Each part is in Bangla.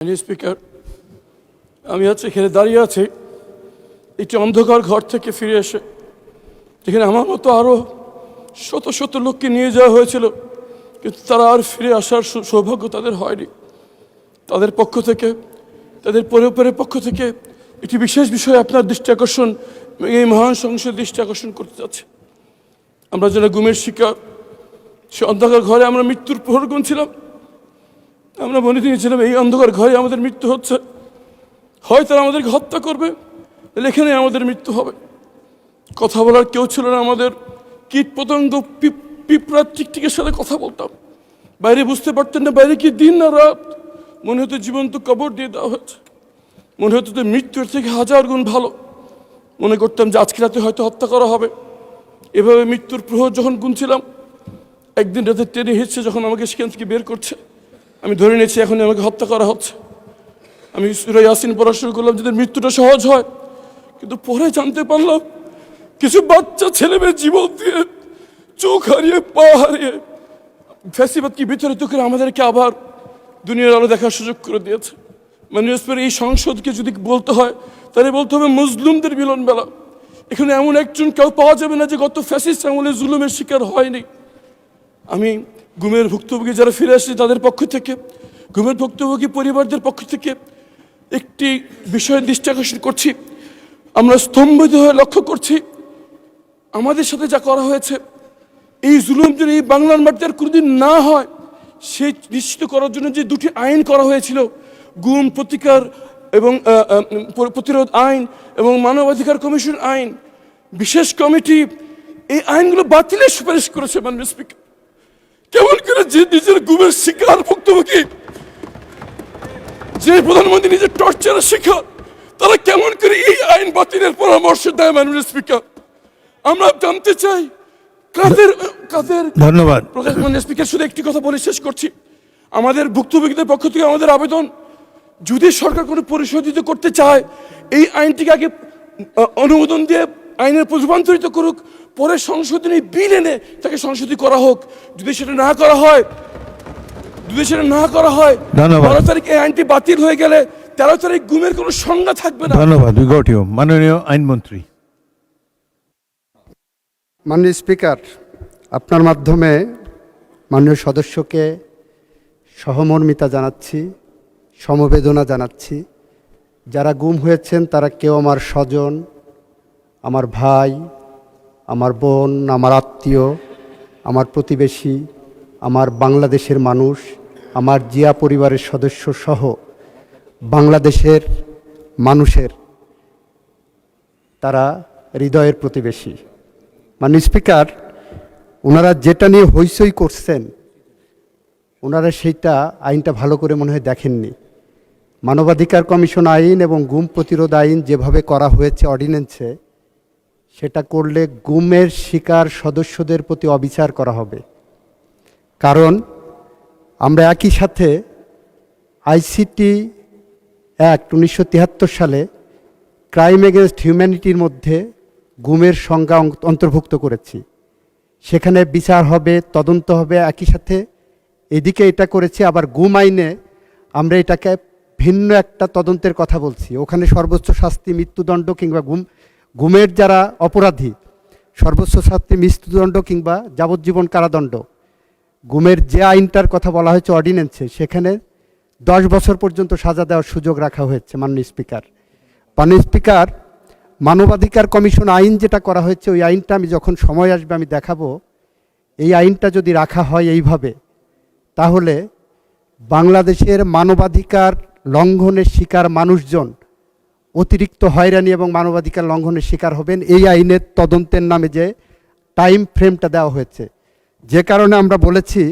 স্পিকার, আমি আজ এখানে দাঁড়িয়ে আছি একটি অন্ধকার ঘর থেকে ফিরে এসে, যেখানে আমার মতো আরও শত শত লোককে নিয়ে যাওয়া হয়েছিল, কিন্তু তারা আর ফিরে আসার সৌভাগ্য তাদের হয়নি। তাদের পক্ষ থেকে, তাদের পরিবারের পক্ষ থেকে একটি বিশেষ বিষয়ে আপনার দৃষ্টি আকর্ষণ, এই মহান সংসদের দৃষ্টি আকর্ষণ করতে যাচ্ছে। আমরা যারা গুমের শিকার, সে অন্ধকার ঘরে আমরা মৃত্যুর প্রহর গুনছিলাম। আমরা মনে নিয়েছিলাম এই অন্ধকার ঘরে আমাদের মৃত্যু হচ্ছে, হয় তারা আমাদেরকে হত্যা করবে, এখানে আমাদের মৃত্যু হবে। কথা বলার কেউ ছিল না আমাদের। কীট পতঙ্গ, পিঁপড়া, টিকটিকের সাথে কথা বলতাম। বাইরে বুঝতে পারতেন না বাইরে কি দিন না রাত। মনে হতো জীবন্ত কবর দিয়ে দেওয়া হয়েছে। মনে হতো যে মৃত্যুর থেকে হাজার গুণ ভালো। মনে করতাম যে আজকে রাতে হয়তো হত্যা করা হবে। এভাবে মৃত্যুর প্রহর যখন গুনছিলাম, একদিন রাতে ট্রেনে হিসছে যখন আমাকে সেখান থেকে বের করছে, আমি ধরে নিয়েছি এখন আমাকে হত্যা করা হচ্ছে। আমি সূরা ইয়াসিন পড়া শুরু করলাম যাদের মৃত্যুটা সহজ হয়, কিন্তু পরে জানতে পারলাম কিছু বাচ্চা ছেলে মেয়ে জীবন দিয়ে, চোখ হারিয়ে, পা হারিয়ে, ফ্যাসিবাদকে বিতাড়িত করে আমাদেরকে আবার দুনিয়ার আলো দেখার সুযোগ করে দিয়েছে। মানে এই সংসদকে যদি বলতে হয় তাহলে বলতে হবে মজলুমদের মিলন মেলা। এখানে এমন একজন কেউ পাওয়া যাবে না যে গত ফ্যাসিস্ট আমলে জুলুমের শিকার হয়নি। আমি গুমের ভুক্তভোগী যারা ফিরে আসছে তাদের পক্ষ থেকে, গুমের ভুক্তভোগী পরিবারদের পক্ষ থেকে একটি বিষয়ের দৃষ্টি আকর্ষণ করছি। আমরা স্তম্ভিত হয়ে লক্ষ্য করছি আমাদের সাথে যা করা হয়েছে, এই জুলুম যদি এই বাংলার মাটিতে আর কোনোদিন না হয়, সেই নিশ্চিত করার জন্য যে দুটি আইন করা হয়েছিল, গুম প্রতিকার এবং প্রতিরোধ আইন এবং মানবাধিকার কমিশন আইন, বিশেষ কমিটি এই আইনগুলো বাতিলের সুপারিশ করেছে। মাননীয় স্পিকার, কেমন করে যে নিজের গুমের শিকার ভুক্তভোগী, যে প্রধানমন্ত্রী নিজের টর্চারের শিকার, তারা কেমন করে এই আইন বাতিলের পরামর্শ দেয়? মাননীয় স্পিকার, আমরা জানতে চাই কাদের কাদের। ধন্যবাদ মাননীয় স্পিকার, শুধু একটি কথা বলে শেষ করছি। আমাদের ভুক্তভোগীদের পক্ষ থেকে আমাদের আবেদন, যদি সরকার কোনো পরিশোধিত করতে চায়, এই আইনটিকে আগে অনুমোদন দিয়ে আইনের রূপান্তরিত করুক, পরে সংশোধনী বিল এনে তাকে সংশোধনী করা হোক। যদি সেটা না করা হয়, 12 তারিখ এই আইনটি বাতিল হয়ে গেলে 13 তারিখ গুমের কোনো সংজ্ঞা থাকবে না। ধন্যবাদ। মাননীয় আইনমন্ত্রী। মাননীয় স্পিকার, আপনার মাধ্যমে মাননীয় সদস্যকে সহমর্মিতা জানাচ্ছি, সমবেদনা জানাচ্ছি। যারা গুম হয়েছেন তারা কেউ আমার স্বজন, আমার ভাই, আমার বোন, আমার আত্মীয়, আমার প্রতিবেশী, আমার বাংলাদেশের মানুষ, আমার জিয়া পরিবারের সদস্য সহ বাংলাদেশের মানুষের তারা হৃদয়ের প্রতিবেশী। মাননীয় স্পিকার, ওনারা যেটা নিয়ে হইচই করছেন, ওনারা সেইটা আইনটা ভালো করে মনে হয় দেখেননি। মানবাধিকার কমিশন আইন এবং গুম প্রতিরোধ আইন যেভাবে করা হয়েছে অর্ডিন্যান্সে, সেটা করলে গুমের শিকার সদস্যদের প্রতি অবিচার করা হবে। কারণ আমরা একই সাথে আইসিটি অ্যাক্ট 1973 সালে ক্রাইম এগেনস্ট হিউম্যানিটির মধ্যে গুমের সংজ্ঞা অন্তর্ভুক্ত করেছি। সেখানে বিচার হবে, তদন্ত হবে। একই সাথে এদিকে এটা করেছি, আবার গুম আইনে আমরা এটাকে ভিন্ন একটা তদন্তের কথা বলছি। ওখানে সর্বোচ্চ শাস্তি মৃত্যুদণ্ড কিংবা গুমের যারা অপরাধী, সর্বোচ্চ শাস্তি মৃত্যুদণ্ড কিংবা যাবজ্জীবন কারাদণ্ড। গুমের যে আইনটার কথা বলা হয়েছে অর্ডিন্যান্সে, সেখানে 10 বছর পর্যন্ত সাজা দেওয়ার সুযোগ রাখা হয়েছে। মাননীয় স্পিকার, মানবাধিকার কমিশন আইন যেটা করা হয়েছে, ওই আইনটা আমি যখন সময় আসবে আমি দেখাবো। এই আইনটা যদি রাখা হয় এইভাবে, তাহলে বাংলাদেশের মানবাধিকার লঙ্ঘনের শিকার মানুষজন অতিরিক্ত হয়রানি এবং মানবাধিকার লঙ্ঘনের শিকার হবেন। এই আইনের তদন্তের নামে যে টাইম ফ্রেমটা দেওয়া হয়েছে, যে কারণে আমরা বলেছি,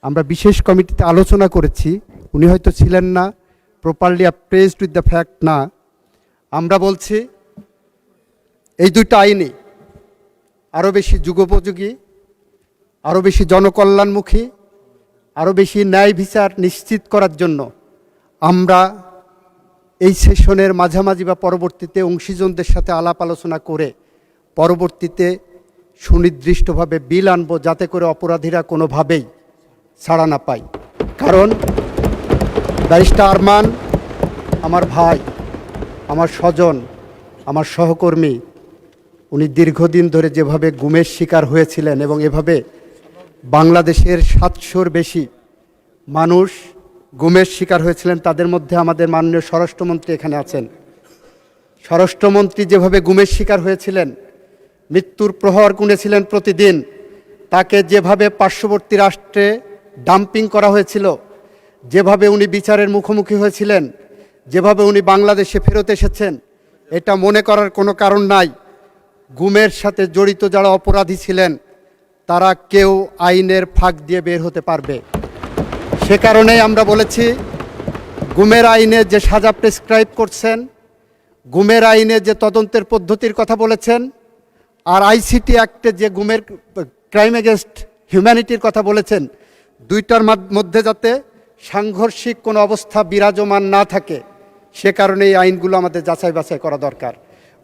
আমরা বিশেষ কমিটিতে আলোচনা করেছি, উনি হয়তো ছিলেন না, প্রপারলি অ্যাপ্রেজড উইথ দ্য ফ্যাক্ট না। আমরা বলছি এই দুইটা আইনই আরও বেশি যুগোপযোগী, আরও বেশি জনকল্যাণমুখী, আরও বেশি ন্যায় বিচার নিশ্চিত করার জন্য আমরা এই সেশনের মাঝামাঝি বা পরবর্তীতে অংশীজনদের সাথে আলাপ আলোচনা করে পরবর্তীতে সুনির্দিষ্টভাবে বিল আনবো, যাতে করে অপরাধীরা কোনোভাবেই ছাড়া না পায়। কারণ ব্যারিস্টার আরমান আমার ভাই, আমার স্বজন, আমার সহকর্মী। উনি দীর্ঘদিন ধরে যেভাবে গুমের শিকার হয়েছিলেন এবং এভাবে বাংলাদেশের 700-র বেশি মানুষ গুমের শিকার হয়েছিলেন, তাদের মধ্যে আমাদের মাননীয় স্বরাষ্ট্রমন্ত্রী এখানে আছেন। স্বরাষ্ট্রমন্ত্রী যেভাবে গুমের শিকার হয়েছিলেন, মৃত্যুর প্রহর গুনেছিলেন প্রতিদিন, তাকে যেভাবে পার্শ্ববর্তী রাষ্ট্রে ডাম্পিং করা হয়েছিল, যেভাবে উনি বিচারের মুখোমুখি হয়েছিলেন, যেভাবে উনি বাংলাদেশে ফেরত এসেছেন, এটা মনে করার কোনো কারণ নাই। গুমের সাথে জড়িত যারা অপরাধী ছিলেন তারা কেউ আইনের ফাঁক দিয়ে বের হতে পারবে। সে কারণেই আমরা বলেছি, গুমের আইনে যে সাজা প্রেসক্রাইব করছেন, গুমের আইনে যে তদন্তের পদ্ধতির কথা বলেছেন, আর আইসিটি অ্যাক্টে যে গুমের ক্রাইম এগেনস্ট হিউম্যানিটির কথা বলেছেন, দুইটার মধ্যে যাতে সাংঘর্ষিক কোনো অবস্থা বিরাজমান না থাকে, সে কারণে এই আইনগুলো আমাদের যাচাই বাছাই করা দরকার।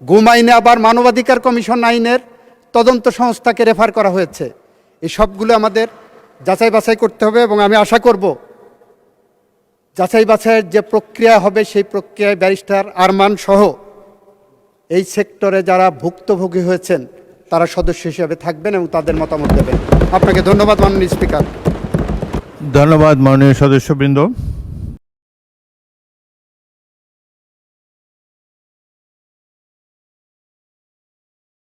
গুম আইনে আবার মানবাধিকার কমিশন আইনের তদন্ত সংস্থাকে রেফার করা হয়েছে। এই সবগুলো আমাদের যাচাই বাছাই করতে হবে এবং আমি আশা করব যাচাই বাছাইয়ের যে প্রক্রিয়া হবে সেই প্রক্রিয়ায় ব্যারিস্টার আরমান সহ এই সেক্টরে যারা ভুক্তভোগী হয়েছেন তারা সদস্য হিসেবে থাকবেন এবং তাদের মতামত দেবেন। আপনাকে ধন্যবাদ মাননীয় স্পিকার। ধন্যবাদ মাননীয় সদস্যবৃন্দ।